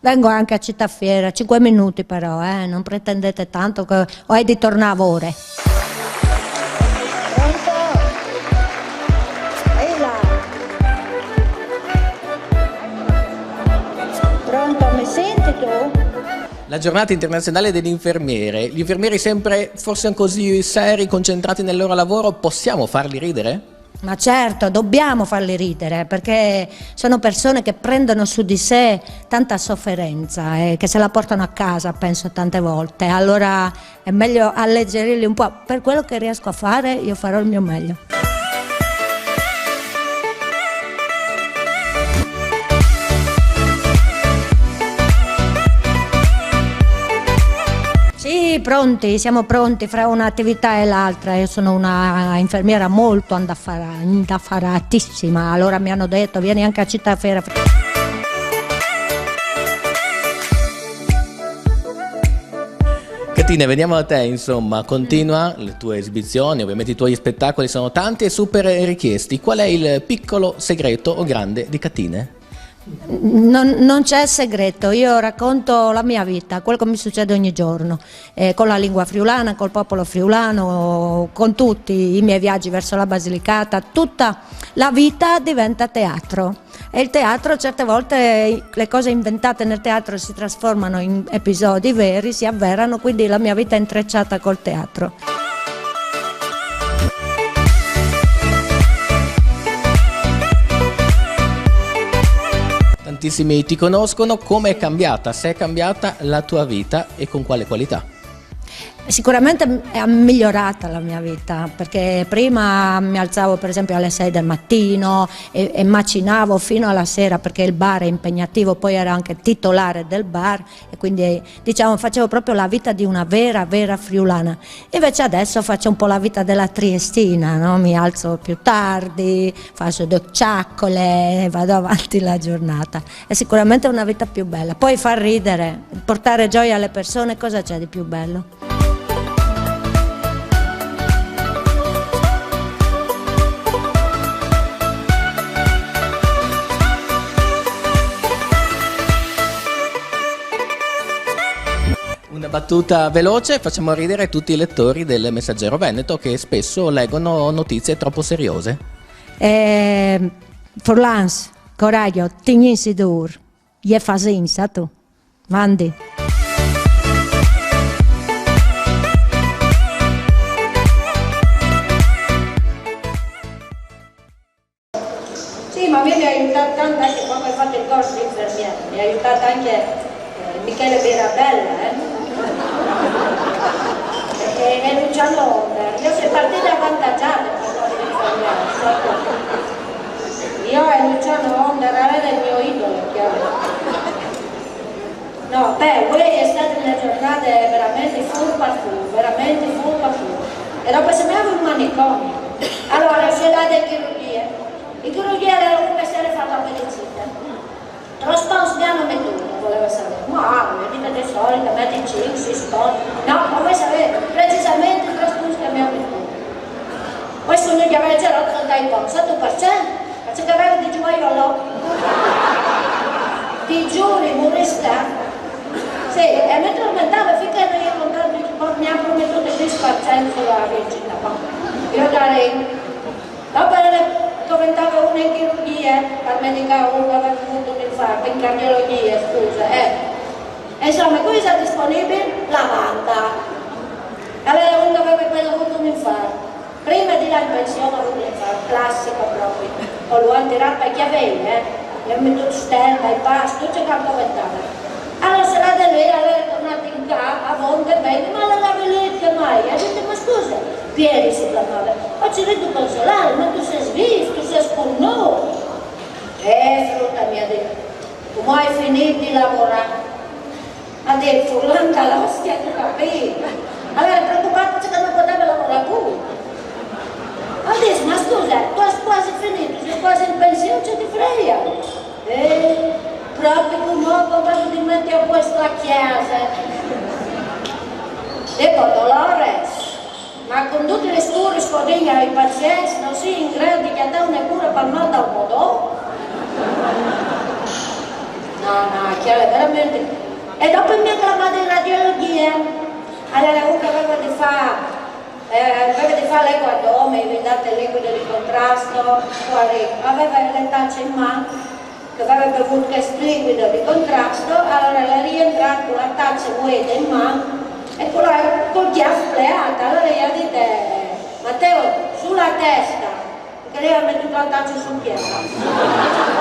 Vengo anche a Cittafiera, 5 minuti però, non pretendete tanto che ho di tornare a ore. Pronto? Ehi là. Pronto, mi senti tu? La giornata internazionale degli infermieri. Gli infermieri sempre forse così seri, concentrati nel loro lavoro, possiamo farli ridere? Ma certo, dobbiamo farli ridere perché sono persone che prendono su di sé tanta sofferenza e che se la portano a casa, penso tante volte. Allora è meglio alleggerirli un po'. Per quello che riesco a fare, io farò il mio meglio. Sì, pronti, siamo pronti fra un'attività e l'altra. Io sono una infermiera molto indaffaratissima, allora mi hanno detto vieni anche a Cittafiera. Catine, veniamo da te, insomma, continua le tue esibizioni, ovviamente i tuoi spettacoli sono tanti e super richiesti. Qual è il piccolo segreto o grande di Catine? Non c'è segreto, io racconto la mia vita, quello che mi succede ogni giorno, con la lingua friulana, col popolo friulano, con tutti i miei viaggi verso la Basilicata, tutta la vita diventa teatro e il teatro certe volte, le cose inventate nel teatro si trasformano in episodi veri, si avverano, quindi la mia vita è intrecciata col teatro. Tantissimi ti conoscono, come è cambiata, se è cambiata la tua vita e con quale qualità? Sicuramente è migliorata la mia vita, perché prima mi alzavo per esempio alle 6 del mattino e macinavo fino alla sera perché il bar è impegnativo, poi ero anche titolare del bar e quindi diciamo facevo proprio la vita di una vera friulana. Invece adesso faccio un po' la vita della triestina, no? Mi alzo più tardi, faccio 2 ciaccole e vado avanti la giornata. È sicuramente una vita più bella. Poi far ridere, portare gioia alle persone, cosa c'è di più bello? Una battuta veloce, facciamo ridere tutti i lettori del Messaggero Veneto che spesso leggono notizie troppo seriose. Forlans, coraggio, tigninsi dur, je fasin, sa tu, mandi. Sì, ma a me mi ha aiutato tanto anche quando ho fatto il corso di infermiera, mi ha aiutato anche Michele Mirabella, e Luciano Onder. Io sono partita avvantaggiata per la infermiera. Io e Luciano Onder era il mio idolo, no, voi è stata una giornata veramente full parkour, veramente full parkour. E dopo sembrava un manicomio. Allora, c'è la di chirurgia. Il chirurgia era come se era fatto a medicina. Trasposdiamo mettuto, voleva sapere. Ma la vita di solito, metti 5, si sposta. No, ma vuoi sapere precisamente il trasposdiamo mettuto. Poi sono gli aveva già rotto dai pochi, 100%, perché aveva di gioiello. Ti giuri, morista? Sì, e mi tormentava finché non io non mi ha promesso il 10% sulla Vergine. Io darei. Dopo diventava una in chirurgia, per medicare uno aveva avuto un infarto, in cardiologia, scusa. Insomma, qui è disponibile lavanda. Allora uno aveva avuto un infarto. Prima di là in pensione ho avuto un infarto, classico proprio. Ho lo hanno tirato per chiavere, gli ho messo stella, il pasto, tutto che diventava. Allora sarà da lui, allora è tornato in casa, a volte bene, ma la laveletta mai. Ha detto, ma scusa, Pieri si chiamava, oggi vedo consolare, ma tu sei svisto, tu sei scornuto. Frutta mi ha detto, come hai finito di lavorare? Ha detto, Furlanda l'ostia, tu capisci? Allora è preoccupato che non poteva lavorare più. Ha detto, ma scusa, tu hai quasi finito, sei quasi in pensione, ce ti frega. Proprio come ti metti a questa chiesa. E poi Dolores, ma con tutte le storie scodine ai pazienti non si in grado di dare una cura per mal dal modo? no, chiaro, veramente. E dopo mi ha chiamato in radiologia, allora comunque aveva di fare lei quando mi ha dato il liquido di contrasto, aveva le tacce in mano, che aveva bevuto questo liquido di contrasto, allora l'ha rientrato con la taccia vuota in mano e col chiasso pleata, allora gli ha detto, Matteo, sulla testa, perché lei ha messo la taccia sul piano.